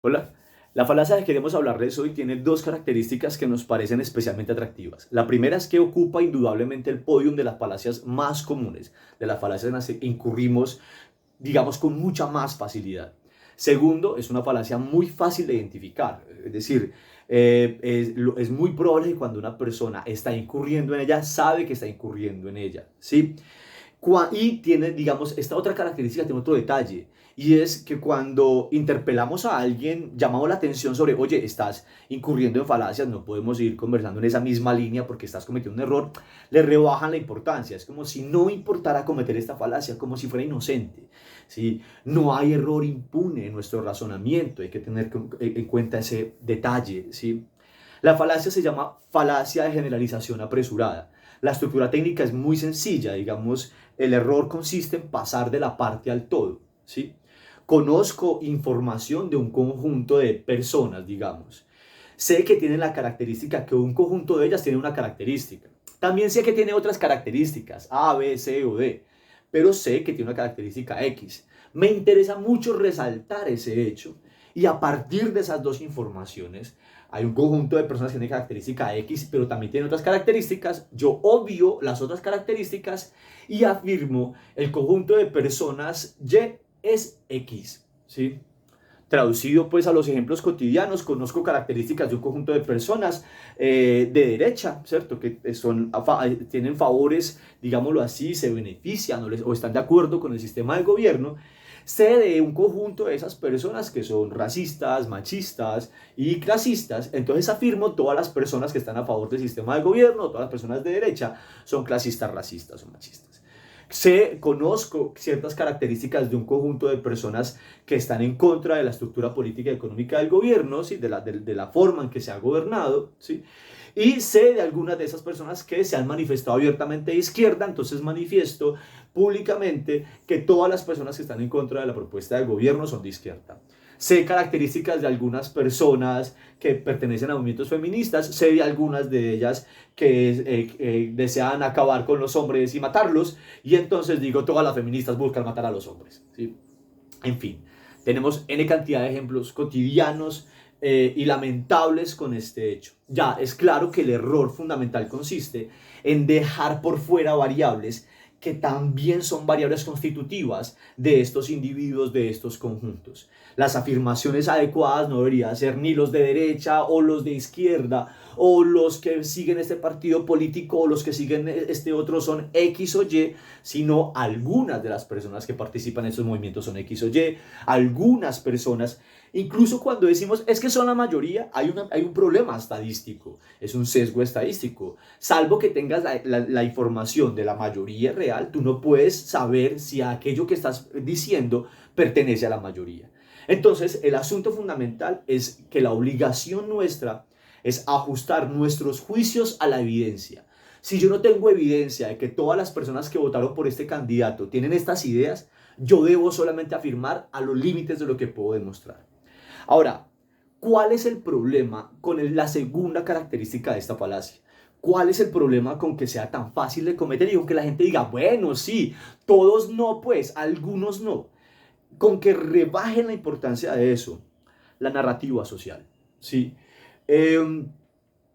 Hola. La falacia de que queremos hablarles hoy tiene dos características que nos parecen especialmente atractivas. La primera es que ocupa indudablemente el podium de las falacias más comunes, de las falacias en las que incurrimos, digamos, con mucha más facilidad. Segundo, es una falacia muy fácil de identificar, es decir, es muy probable que cuando una persona está incurriendo en ella, sabe que está incurriendo en ella, ¿sí? Y tiene, digamos, esta otra característica, tiene otro detalle, y es que cuando interpelamos a alguien, llamamos la atención sobre, oye, estás incurriendo en falacias, no podemos seguir conversando en esa misma línea porque estás cometiendo un error, le rebajan la importancia. Es como si no importara cometer esta falacia, como si fuera inocente. ¿Sí? No hay error impune en nuestro razonamiento, hay que tener en cuenta ese detalle. ¿Sí? La falacia se llama falacia de generalización apresurada. La estructura técnica es muy sencilla, digamos, el error consiste en pasar de la parte al todo, ¿sí? Conozco información de un conjunto de personas, digamos. Sé que tienen la característica, que un conjunto de ellas tiene una característica. También sé que tiene otras características, A, B, C o D, pero sé que tiene una característica X. Me interesa mucho resaltar ese hecho y a partir de esas dos informaciones, hay un conjunto de personas que tienen característica X, pero también tienen otras características. Yo obvio las otras características y afirmo el conjunto de personas Y es X, ¿sí? Traducido pues a los ejemplos cotidianos, conozco características de un conjunto de personas de derecha, ¿cierto? Que tienen favores, digámoslo así, se benefician o están de acuerdo con el sistema de gobierno. Sé de un conjunto de esas personas que son racistas, machistas y clasistas. Entonces afirmo todas las personas que están a favor del sistema de gobierno, todas las personas de derecha son clasistas, racistas o machistas. Conozco ciertas características de un conjunto de personas que están en contra de la estructura política y económica del gobierno, ¿sí? De la forma en que se ha gobernado, ¿sí? Y sé de algunas de esas personas que se han manifestado abiertamente de izquierda, entonces manifiesto públicamente que todas las personas que están en contra de la propuesta del gobierno son de izquierda. Sé características de algunas personas que pertenecen a movimientos feministas, sé de algunas de ellas que desean acabar con los hombres y matarlos, y entonces digo, todas las feministas buscan matar a los hombres, ¿sí? En fin, tenemos N cantidad de ejemplos cotidianos y lamentables con este hecho. Ya, es claro que el error fundamental consiste en dejar por fuera variables que también son variables constitutivas de estos individuos, de estos conjuntos. Las afirmaciones adecuadas no deberían ser ni los de derecha o los de izquierda o los que siguen este partido político o los que siguen este otro son X o Y, sino algunas de las personas que participan en estos movimientos son X o Y, algunas personas, incluso cuando decimos es que son la mayoría, hay un problema estadístico, es un sesgo estadístico. Salvo que tengas la información de la mayoría real, tú no puedes saber si aquello que estás diciendo pertenece a la mayoría. Entonces, el asunto fundamental es que la obligación nuestra es ajustar nuestros juicios a la evidencia. Si yo no tengo evidencia de que todas las personas que votaron por este candidato tienen estas ideas, yo debo solamente afirmar a los límites de lo que puedo demostrar. Ahora, ¿cuál es el problema con la segunda característica de esta falacia? ¿Cuál es el problema con que sea tan fácil de cometer y con que la gente diga, bueno, sí, todos no, pues, algunos no? Con que rebajen la importancia de eso, la narrativa social, ¿sí? Eh,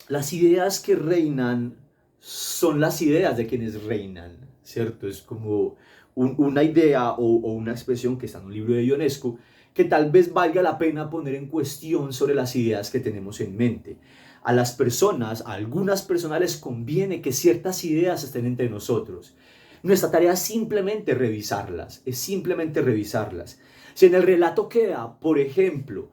las ideas que reinan son las ideas de quienes reinan, ¿cierto? Es como una idea o una expresión que está en un libro de Ionesco que tal vez valga la pena poner en cuestión sobre las ideas que tenemos en mente. A las personas, a algunas personas les conviene que ciertas ideas estén entre nosotros. Nuestra tarea es simplemente revisarlas, es simplemente revisarlas. Si en el relato queda, por ejemplo,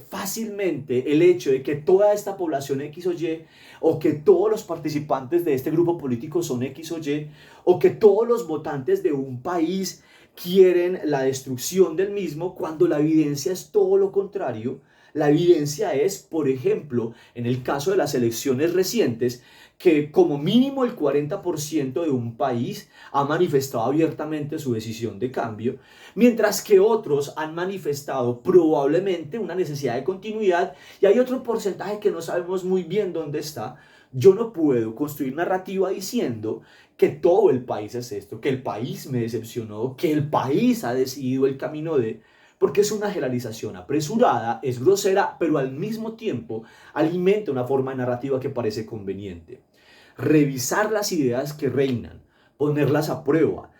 fácilmente el hecho de que toda esta población X o Y, o que todos los participantes de este grupo político son X o Y, o que todos los votantes de un país quieren la destrucción del mismo, cuando la evidencia es todo lo contrario. La evidencia es, por ejemplo, en el caso de las elecciones recientes, que como mínimo el 40% de un país ha manifestado abiertamente su decisión de cambio, mientras que otros han manifestado probablemente una necesidad de continuidad y hay otro porcentaje que no sabemos muy bien dónde está. Yo no puedo construir narrativa diciendo que todo el país es esto, que el país me decepcionó, que el país ha decidido el camino de... Porque es una generalización apresurada, es grosera, pero al mismo tiempo alimenta una forma de narrativa que parece conveniente. Revisar las ideas que reinan, ponerlas a prueba,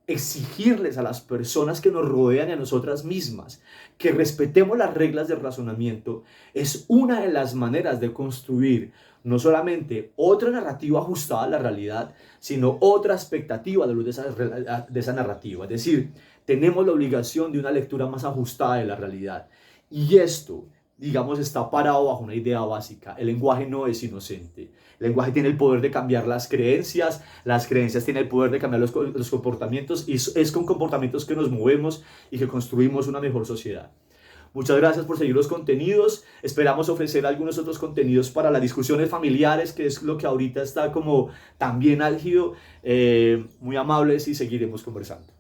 exigirles a las personas que nos rodean y a nosotras mismas que respetemos las reglas del razonamiento es una de las maneras de construir no solamente otra narrativa ajustada a la realidad, sino otra expectativa a la luz de esa narrativa. Es decir, tenemos la obligación de una lectura más ajustada de la realidad. Y esto, digamos, está parado bajo una idea básica. El lenguaje no es inocente. El lenguaje tiene el poder de cambiar las creencias tienen el poder de cambiar los comportamientos, y es con comportamientos que nos movemos y que construimos una mejor sociedad. Muchas gracias por seguir los contenidos. Esperamos ofrecer algunos otros contenidos para las discusiones familiares, que es lo que ahorita está como también álgido. Muy amables y seguiremos conversando.